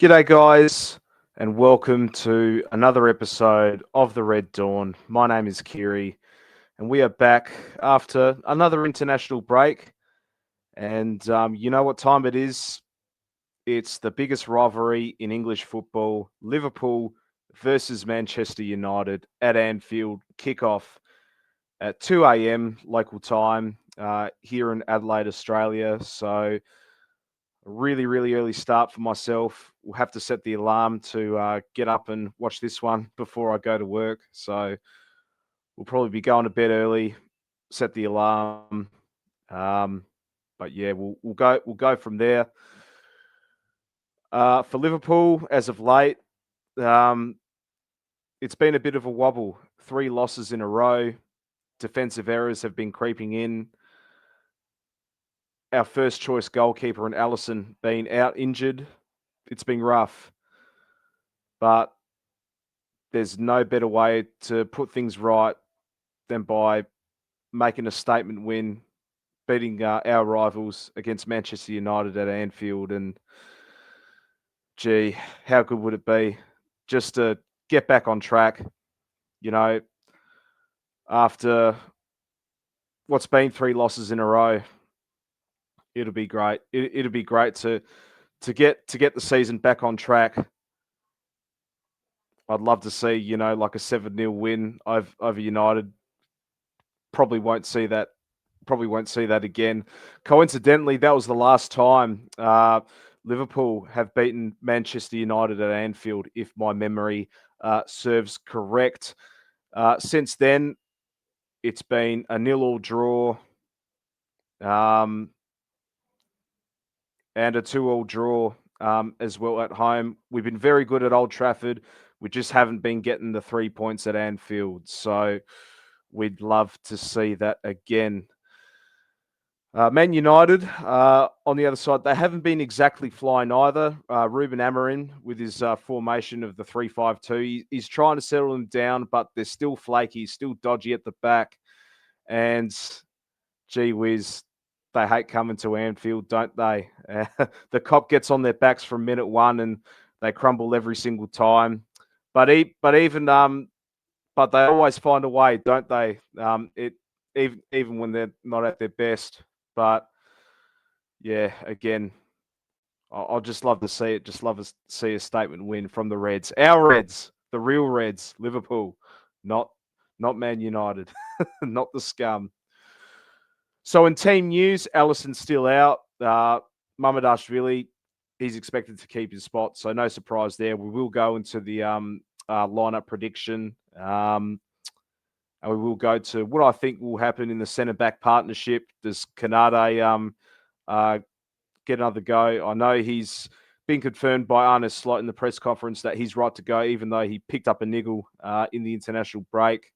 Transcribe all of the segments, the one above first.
G'day, guys, and welcome to another episode of the Red Dawn. My name is Kiri, and we are back after another international break. And you know what time it is? It's the biggest rivalry in English football, Liverpool versus Manchester United at Anfield. Kickoff at 2 a.m. local time here in Adelaide, Australia. So a really, really early start for myself. We'll have to set the alarm to get up and watch this one before I go to work. So we'll probably be going to bed early, set the alarm. Um, but yeah, we'll go from there. For Liverpool, as of late, um, it's been a bit of a wobble. 3 losses in a row. Defensive errors have been creeping in. Our first choice goalkeeper and Allison being out injured. It's been rough, but there's no better way to put things right than by making a statement win, beating our rivals against Manchester United at Anfield. And gee, how good would it be just to get back on track? You know, after what's been 3 losses in a row, it'll be great. It'll be great to get the season back on track. I'd love to see, like a 7-0 win over United. Probably won't see that. Probably won't see that again. Coincidentally, that was the last time Liverpool have beaten Manchester United at Anfield, if my memory serves correct. Since then, it's been a 0-0 draw um, and a 2-2 draw as well at home. We've been very good at Old Trafford. We just haven't been getting the 3 points at Anfield. So we'd love to see that again. Man United, on the other side, they haven't been exactly flying either. Ruben Amorim, with his formation of the 3-5-2, he's trying to settle them down, but they're still flaky, still dodgy at the back. And gee whiz, they hate coming to Anfield, don't they? The cop gets on their backs from minute one, and they crumble every single time. But they always find a way, don't they? Even when they're not at their best. But yeah, again, I'll just love to see it. Just love to see a statement win from the Reds. Our Reds, the real Reds, Liverpool, not Man United, not the scum. So in team news, Allison's still out. Mamadashvili, he's expected to keep his spot, so no surprise there. We will go into the lineup prediction. And we will go to what I think will happen in the centre back partnership. Does Kanade get another go? I know he's been confirmed by Arne Slot in the press conference that he's right to go, even though he picked up a niggle in the international break.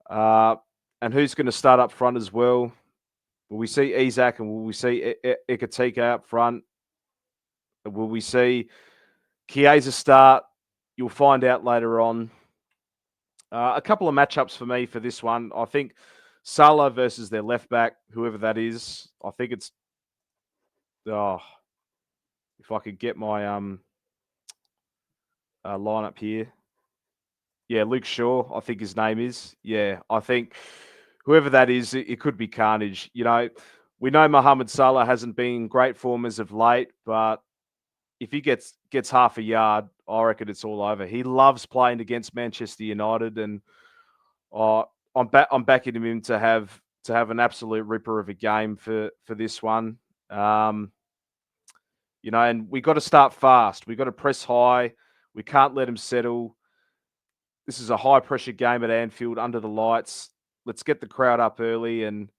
And who's going to start up front as well? Will we see Isak and will we see Ekitike up front? Will we see Chiesa start? You'll find out later on. A couple of matchups for me for this one. I think Salah versus their left back, whoever that is. I think it's if I could get my lineup here. Yeah, Luke Shaw, I think his name is. Yeah, I think whoever that is, it could be carnage. We know Mohamed Salah hasn't been in great form as of late, but if he gets half a yard, I reckon it's all over. He loves playing against Manchester United, and I'm backing him to have an absolute ripper of a game for this one. And we got to start fast. We got to press high. We can't let him settle. This is a high pressure game at Anfield under the lights. Let's get the crowd up early, and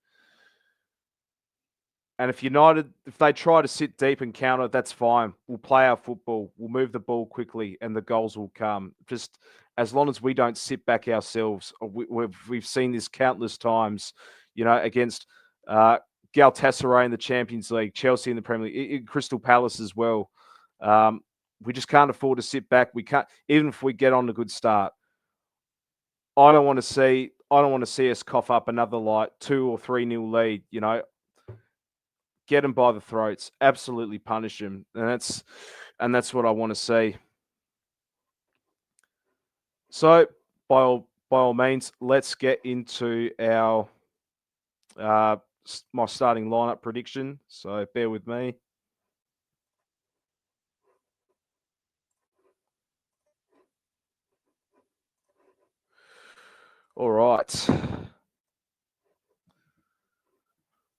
if United, if they try to sit deep and counter, that's fine. We'll play our football. We'll move the ball quickly, and the goals will come. Just as long as we don't sit back ourselves. We've seen this countless times, against Galatasaray in the Champions League, Chelsea in the Premier League, Crystal Palace as well. We just can't afford to sit back. We can't, even if we get on a good start. I don't want to see us cough up another 2 or 3-0 lead. get them by the throats, absolutely punish them, and that's what I want to see. So by all means, let's get into our my starting lineup prediction. So bear with me. All right.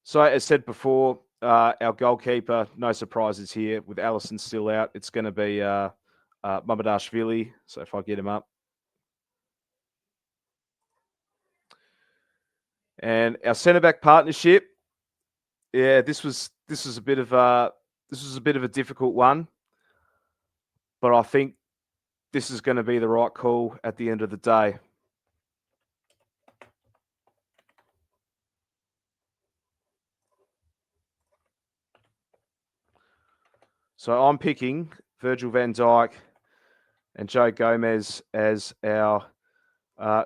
So as said before, our goalkeeper, no surprises here. With Allison still out, it's going to be Mamadashvili. So if I get him up, and our centre back partnership, yeah, this was a bit of a difficult one, but I think this is going to be the right call at the end of the day. So I'm picking Virgil van Dijk and Joe Gomez as our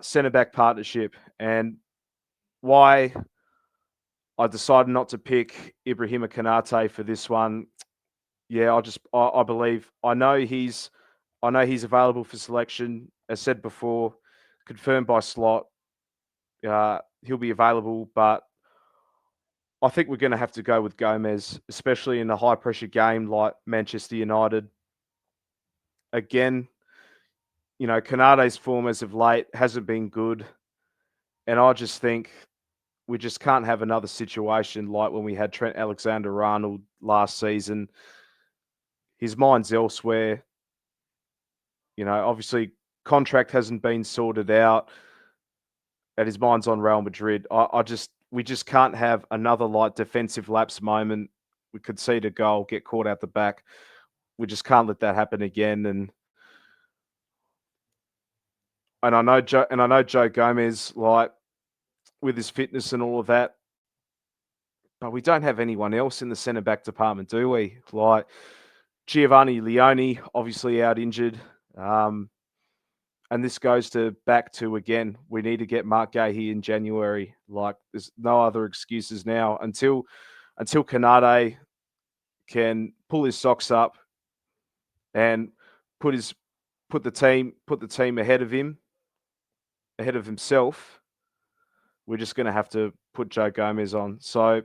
centre back partnership, and why I decided not to pick Ibrahima Konate for this one. Yeah, I believe I know he's available for selection. As said before, confirmed by slot. He'll be available, but I think we're going to have to go with Gomez, especially in a high pressure game like Manchester United. Again, you know, Konate's form as of late hasn't been good, and I just think we just can't have another situation like when we had Trent Alexander-Arnold last season. His mind's elsewhere. You know, obviously contract hasn't been sorted out, and his mind's on Real Madrid. We just can't have another like defensive lapse moment. We concede a goal, get caught out the back. We just can't let that happen again. And I know Joe Gomez, like with his fitness and all of that, but we don't have anyone else in the centre back department, do we? Like Giovanni Leone, obviously out injured. And this goes back to again, we need to get Mark Gahey in January. Like there's no other excuses now until Konate can pull his socks up and put the team ahead of himself. We're just going to have to put Joe Gomez on. So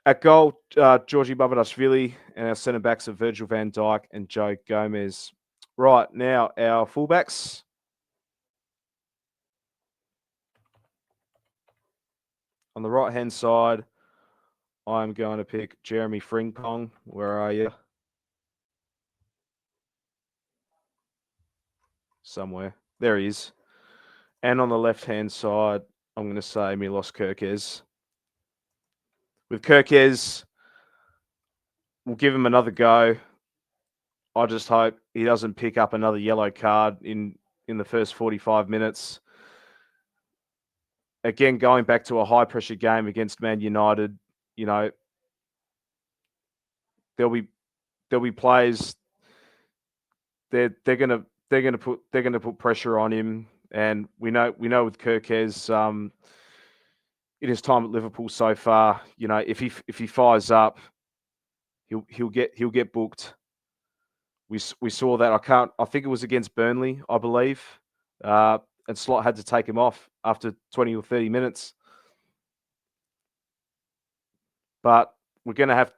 at goal, Georgi Babadashvili, and our centre backs are Virgil van Dijk and Joe Gomez. Right, now our fullbacks. On the right-hand side, I'm going to pick Jeremy Frimpong. Where are you? Somewhere. There he is. And on the left-hand side, I'm going to say Milos Kerkez. With Kerkez, we'll give him another go. I just hope he doesn't pick up another yellow card in the first 45 minutes. Again, going back to a high-pressure game against Man United, you know, there'll be players. They're gonna put pressure on him, and we know with Kerkez, in his time at Liverpool so far, you know, if he fires up, he'll get booked. We saw that. I think it was against Burnley, I believe, and Slot had to take him off after 20 or 30 minutes. But we're gonna have,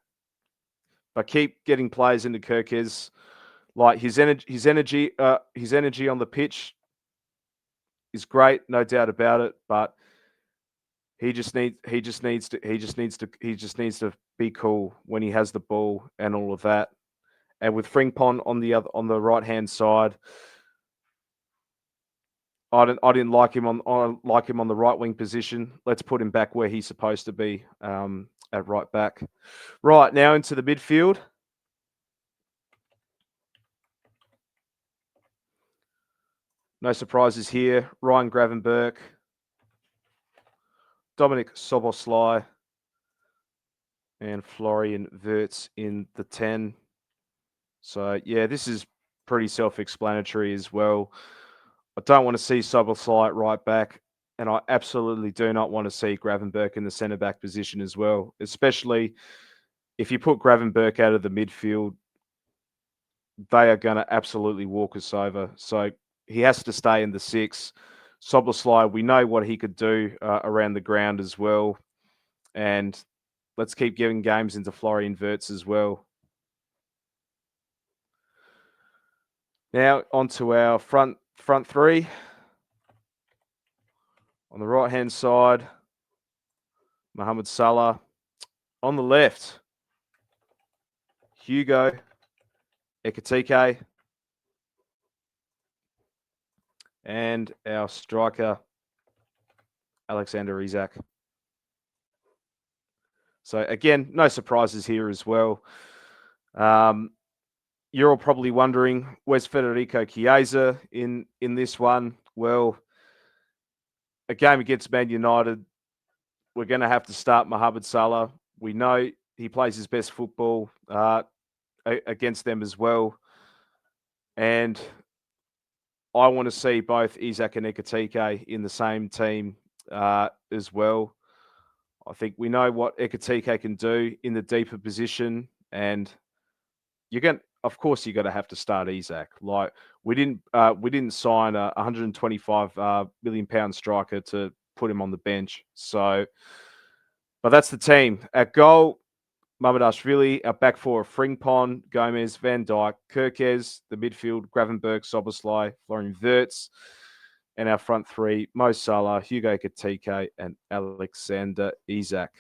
but keep getting players into Kerkez. Like his energy on the pitch is great, no doubt about it. But he just needs to be cool when he has the ball and all of that. And with Frimpong on the right hand side, I didn't like him on the right wing position. Let's put him back where he's supposed to be, at right back. Right, now into the midfield. No surprises here. Ryan Gravenberch, Dominic Soboslai, and Florian Wirtz in the 10. So, yeah, this is pretty self-explanatory as well. I don't want to see Soboslai at right back, and I absolutely do not want to see Gravenberch in the centre-back position as well, especially if you put Gravenberch out of the midfield, they are going to absolutely walk us over. So he has to stay in the 6. Soboslai, we know what he could do around the ground as well. And let's keep giving games into Florian Wirtz as well. Now onto our front 3. On the right-hand side, Mohamed Salah. On the left, Hugo Ekitike. And our striker, Alexander Isak. So again, no surprises here as well. You're all probably wondering, where's Federico Chiesa in this one? Well, a game against Man United, we're going to have to start Mohamed Salah. We know he plays his best football against them as well. And I want to see both Isak and Ekitike in the same team as well. I think we know what Ekitike can do in the deeper position, and of course, you're going to have to start Isak. Like we didn't sign a 125 million pound striker to put him on the bench. So, but that's the team. At goal, Mamardashvili. Our back four, Frimpong, Gomez, Van Dijk, Kirkes. The midfield, Gravenberch, Soboslai, Florian Wirtz. And our front 3, Mo Salah, Hugo Ekitike, and Alexander Isak.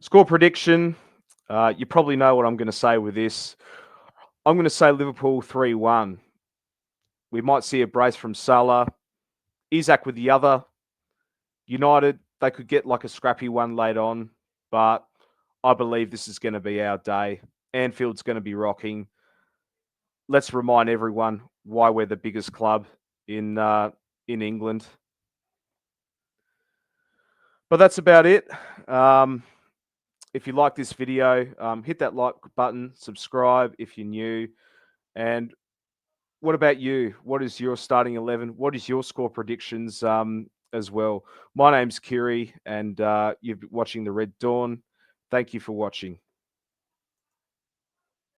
Score prediction. You probably know what I'm going to say with this. I'm going to say Liverpool 3-1. We might see a brace from Salah. Isak with the other. United, they could get like a scrappy one late on, but I believe this is going to be our day. Anfield's going to be rocking. Let's remind everyone why we're the biggest club in England. But that's about it. If you like this video, hit that like button, subscribe if you're new. And what about you? What is your starting 11? What is your score predictions as well? My name's Kiri, and you're watching The Red Dawn. Thank you for watching.